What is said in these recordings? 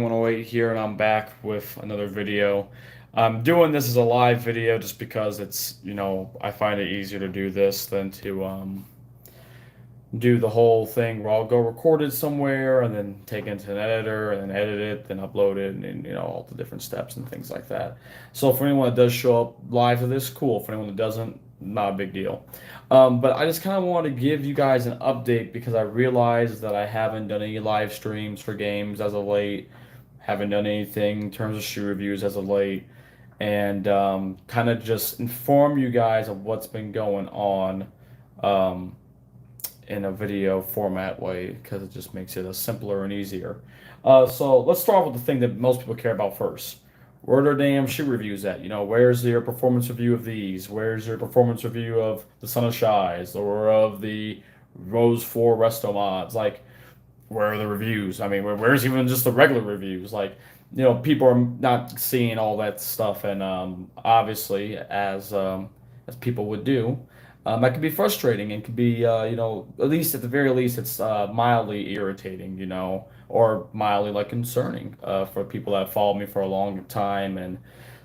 108 here, and I'm back with another video. I'm doing this as a live video just because I find it easier to do this than to do the whole thing where I'll go record it somewhere and then take it into an editor and then edit it, then upload it, and all the different steps and things like that. So for anyone that does show up live to this, cool. For anyone that doesn't, not a big deal. But I just kind of want to give you guys an update because I realized that I haven't done any live streams for games as of late, haven't done anything in terms of shoe reviews as of late, and kind of just inform you guys of what's been going on. Um, in a video format way because it just makes it a simpler and easier. So let's start with the thing that most people care about first. Where are their damn shoe reviews at? Where's your performance review of these? Where's your performance review of the Son of Shies or of the Rose 4 Resto mods? Like, where are the reviews? I mean, where's even just the regular reviews? Like, people are not seeing all that stuff, and obviously, as people would do, that can be frustrating and can be, at least at the very least, it's mildly irritating, or mildly like concerning for people that follow me for a long time. And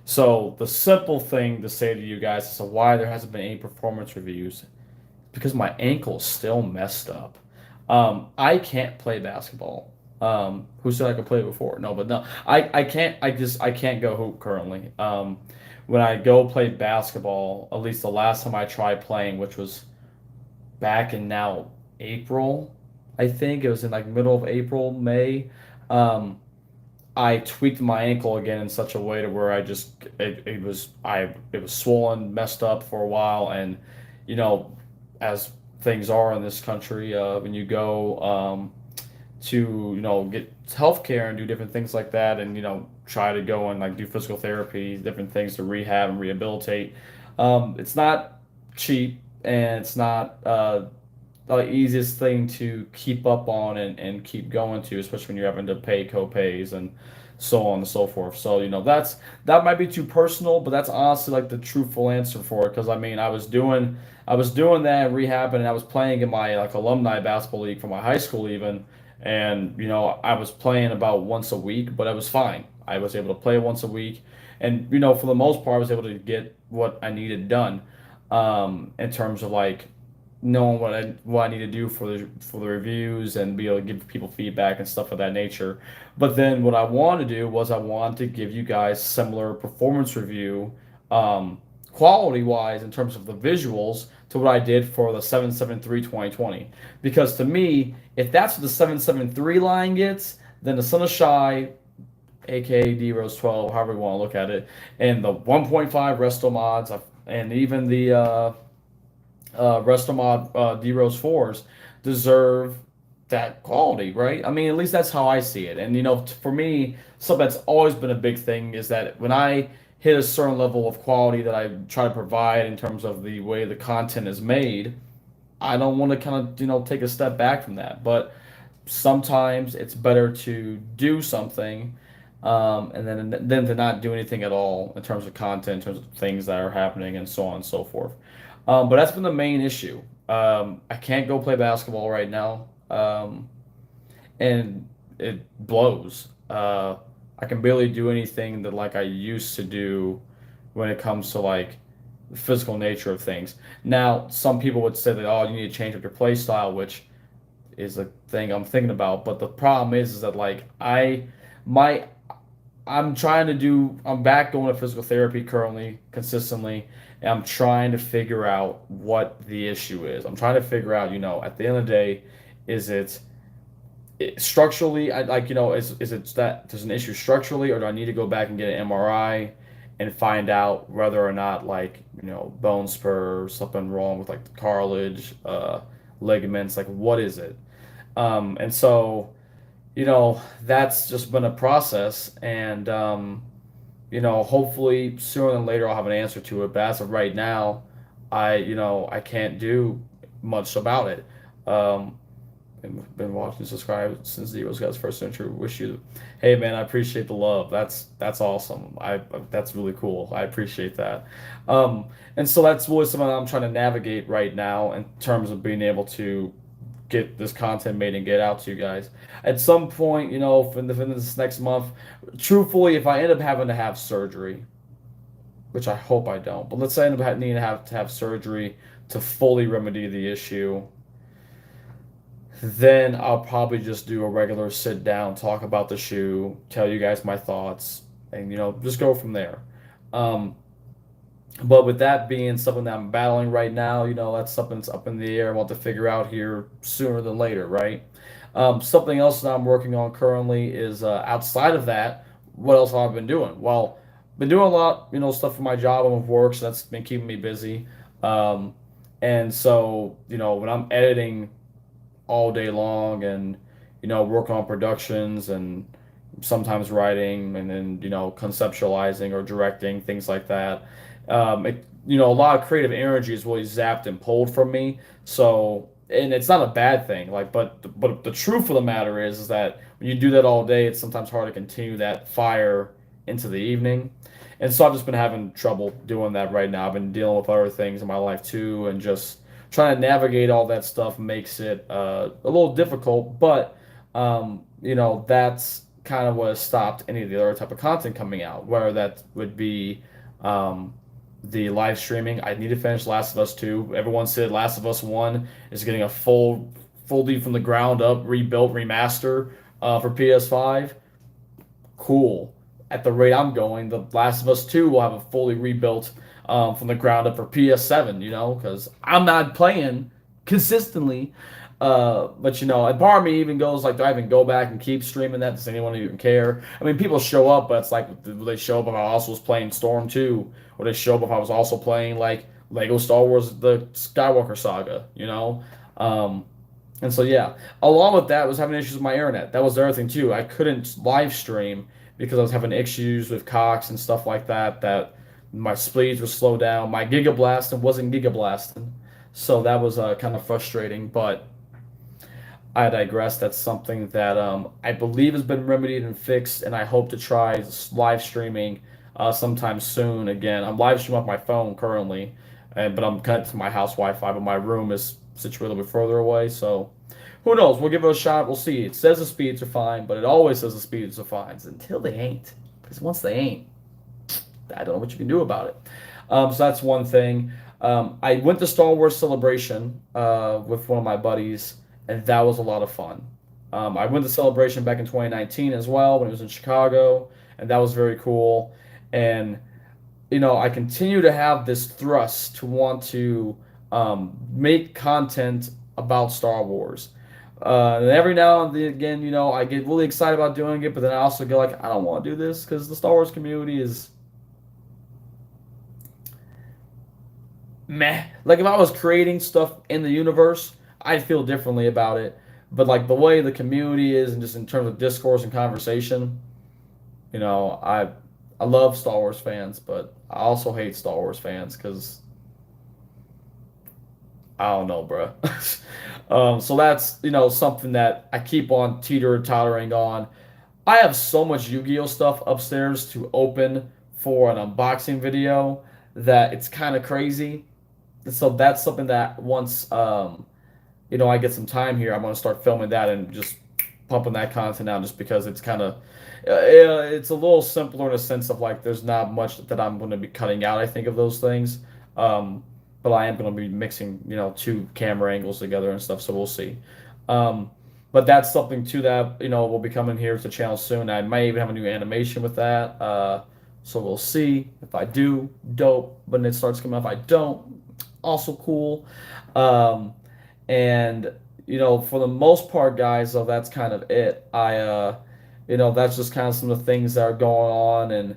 so the simple thing to say to you guys as to why there hasn't been any performance reviews, because my ankle's still messed up. I can't play basketball. Who said I could play before? No, but no, I can't. I can't go hoop currently. When I go play basketball, at least the last time I tried playing, which was back in now April, I think it was in like middle of April, May. Um, I tweaked my ankle again in such a way to where it was swollen, messed up for a while, and you know, as things are in this country, when you go to get health care and do different things like that, and try to go and like do physical therapy, different things to rehab and rehabilitate. It's not cheap, and it's not the easiest thing to keep up on and keep going to, especially when you're having to pay co-pays and so on and so forth. So that might be too personal, but that's honestly like the truthful answer for it. Because I mean, I was doing that rehabbing, and I was playing in my like alumni basketball league for my high school even, and I was playing about once a week, but I was fine. I was able to play once a week, and for the most part, I was able to get what I needed done, in terms of like knowing what I need to do for the reviews and be able to give people feedback and stuff of that nature. But then what I wanted to do was I wanted to give you guys similar performance review, quality wise in terms of the visuals to what I did for the 773 2020. Because to me, if that's what the 773 line gets, then the Son of Shy, aka D Rose 12, however you want to look at it, and the 1.5 Resto mods, and even the Restomod D Rose 4s deserve that quality, right? I mean, at least that's how I see it. And for me, something that's always been a big thing is that when I hit a certain level of quality that I try to provide in terms of the way the content is made, I don't want to kind of take a step back from that. But sometimes it's better to do something, and then to not do anything at all in terms of content, in terms of things that are happening, and so on and so forth. But that's been the main issue. I can't go play basketball right now, and it blows. I can barely do anything that like I used to do when it comes to like the physical nature of things. Now, some people would say that, oh, you need to change up your play style, which is a thing I'm thinking about. But the problem is that like my I'm back going to physical therapy currently, consistently, and I'm trying to figure out what the issue is. I'm trying to figure out, at the end of the day, is structurally, I like, is it that there's an issue structurally, or do I need to go back and get an MRI and find out whether or not like, bone spur, something wrong with like the cartilage, ligaments, like what is it? And so that's just been a process, and hopefully sooner than later I'll have an answer to it. But as of right now, I can't do much about it. Um, and been watching, subscribe since Zero's God's first century. Wish you, hey man, I appreciate the love. That's awesome. That's really cool. I appreciate that. And so that's really something I'm trying to navigate right now in terms of being able to get this content made and get out to you guys. At some point, in this next month, truthfully, if I end up having to have surgery, which I hope I don't, but let's say I end up needing to have surgery to fully remedy the issue, then I'll probably just do a regular sit down, talk about the shoe, tell you guys my thoughts, and just go from there. Um, but with that being something that I'm battling right now, that's something that's up in the air. I want to figure out here sooner than later, right? Something else that I'm working on currently is outside of that. What else have I been doing? Well, been doing a lot, stuff for my job and with work, so that's been keeping me busy. Um, and so, when I'm editing all day long and work on productions and sometimes writing and then conceptualizing or directing things like that. A lot of creative energy is really zapped and pulled from me. So, and it's not a bad thing, like, but the truth of the matter is that when you do that all day, it's sometimes hard to continue that fire into the evening. And so I've just been having trouble doing that right now. I've been dealing with other things in my life too, and just trying to navigate all that stuff makes it a little difficult. But that's kind of what has stopped any of the other type of content coming out. Whether that would be um, the live streaming. I need to finish Last of Us 2. Everyone said Last of Us 1 is getting a fully from the ground up rebuilt remaster for PS5. Cool. At the rate I'm going, The Last of Us 2 will have a fully rebuilt from the ground up for PS7, because I'm not playing consistently. But and part of me even goes like, do I even go back and keep streaming that? Does anyone even care? I mean, people show up, but it's like, will they show up if I also was playing Storm 2? Or they show up if I was also playing like Lego Star Wars The Skywalker Saga, Um, and so yeah, along with that was having issues with my internet. That was the other thing too. I couldn't live stream because I was having issues with Cox and stuff like that. That my speeds were slowed down. My gigablasting wasn't gigablasting, so that was kind of frustrating. But I digress. That's something that I believe has been remedied and fixed, and I hope to try live streaming sometime soon. Again, I'm live streaming off my phone currently, but I'm connected to my house Wi-Fi, but my room is situated a little bit further away. So who knows? We'll give it a shot. We'll see. It says the speeds are fine, but it always says the speeds are fine until they ain't. Because once they ain't, I don't know what you can do about it. So that's one thing. I went to Star Wars Celebration with one of my buddies, and that was a lot of fun. I went to Celebration back in 2019 as well when it was in Chicago, and that was very cool. And I continue to have this thrust to want to make content about Star Wars. And every now and again, I get really excited about doing it, but then I also go like, I don't want to do this because the Star Wars community is meh. Like if I was creating stuff in the universe, I'd feel differently about it. But like the way the community is, and just in terms of discourse and conversation, I love Star Wars fans, but I also hate Star Wars fans because I don't know, bro. So that's something that I keep on teeter-tottering on. I have so much Yu-Gi-Oh stuff upstairs to open for an unboxing video that it's kind of crazy. So that's something that once I get some time here, I'm gonna start filming that and just pumping that content out just because it's kind of it's a little simpler in a sense of like there's not much that I'm going to be cutting out. I think of those things, but I am going to be mixing two camera angles together and stuff. So we'll see. Um, but that's something too that will be coming here to the channel soon. I might even have a new animation with that. So we'll see if I do. Dope. When it starts coming up, if I don't, also cool. Um, and for the most part, guys, so that's kind of it. That's just kind of some of the things that are going on, and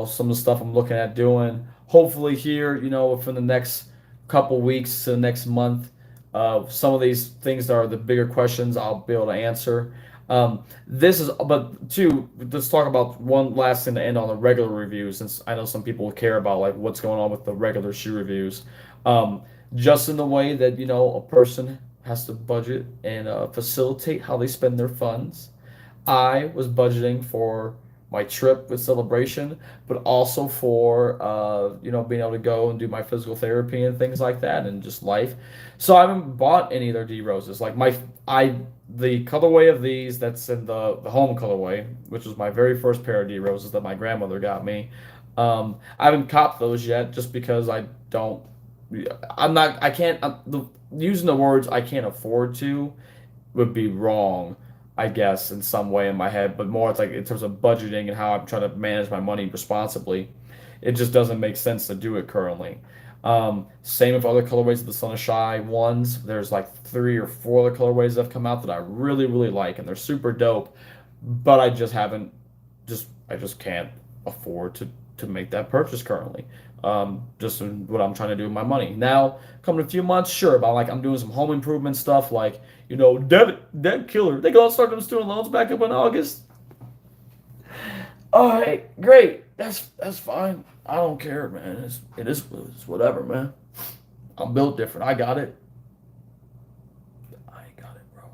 some of the stuff I'm looking at doing. Hopefully, here, within the next couple weeks to the next month, some of these things that are the bigger questions I'll be able to answer. But two, let's talk about one last thing to end on the regular reviews, since I know some people care about like what's going on with the regular shoe reviews. Um, just in the way that a person has to budget and facilitate how they spend their funds. I was budgeting for my trip with Celebration, but also for being able to go and do my physical therapy and things like that, and just life. So I haven't bought any of their D roses. Like I the colorway of these that's in the home colorway, which was my very first pair of D roses that my grandmother got me. I haven't copped those yet, just because I don't. I'm not. I can't. Using the words I can't afford to would be wrong, I guess, in some way in my head, but more it's like in terms of budgeting and how I'm trying to manage my money responsibly. It just doesn't make sense to do it currently. Same with other colorways of the Sunshine ones. There's like 3 or 4 other colorways that have come out that I really, really like, and they're super dope, but I just haven't, I just can't afford to make that purchase currently. Just in what I'm trying to do with my money. Now, coming a few months, sure, but I'm doing some home improvement stuff like, debt killer. They gonna start them student loans back up in August. All right, great. That's fine. I don't care, man. It's whatever, man. I'm built different. I got it. I got it, bro.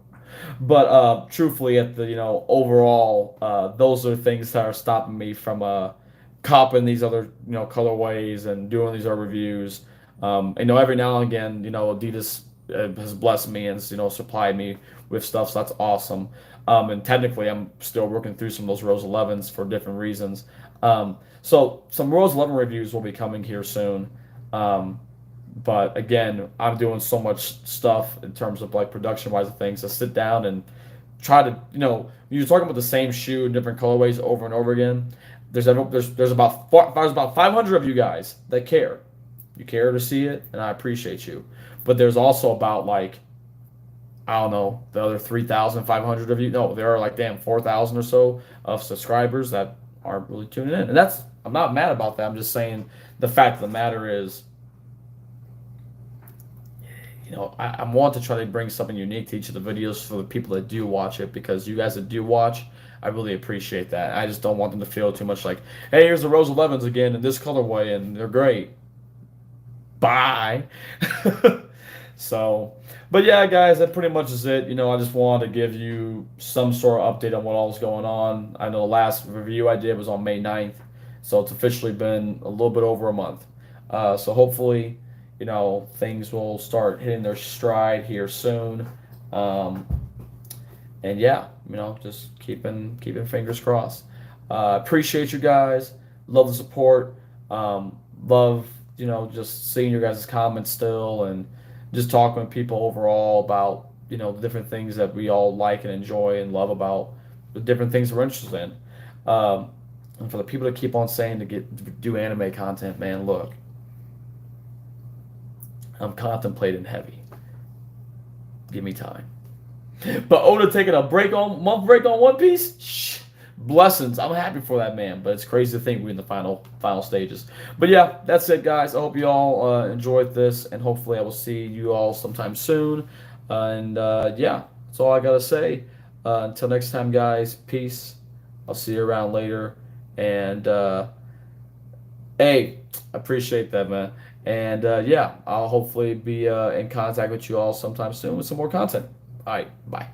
But truthfully, at the overall, those are things that are stopping me from copping these other colorways and doing these other reviews. Every now and again, Adidas has blessed me and supplied me with stuff, so that's awesome. And technically, I'm still working through some of those Rose 11s for different reasons. So some Rose 11 reviews will be coming here soon. But again, I'm doing so much stuff in terms of like production wise of things to sit down and try to, you're talking about the same shoe in different colorways over and over again. There's about 500 of you guys that care. You care to see it, and I appreciate you. But there's also about like, I don't know, the other 3,500 of you. No, there are like damn 4,000 or so of subscribers that aren't really tuning in, and I'm not mad about that. I'm just saying the fact of the matter is, I want to try to bring something unique to each of the videos for the people that do watch it, because you guys that do watch, I really appreciate that. I just don't want them to feel too much like, hey, here's the Rose 11s again in this colorway, and they're great. Bye. So, but yeah, guys, that pretty much is it. I just wanted to give you some sort of update on what all is going on. I know the last review I did was on May 9th, so it's officially been a little bit over a month. So hopefully, things will start hitting their stride here soon. And yeah, just keeping fingers crossed. Appreciate you guys. Love the support. Love, just seeing your guys' comments still, and just talking with people overall about, the different things that we all like and enjoy and love about the different things we're interested in. And for the people that keep on saying to do anime content, man, look, I'm contemplating heavy. Give me time. But Oda taking a month break on One Piece? Shh. Blessings. I'm happy for that man, but it's crazy to think we're in the final stages. But yeah, that's it, guys. I hope you all enjoyed this, and hopefully I will see you all sometime soon. Yeah, that's all I gotta say. Until next time, guys. Peace. I'll see you around later. And hey, I appreciate that, man. And yeah, I'll hopefully be in contact with you all sometime soon with some more content. All right, bye.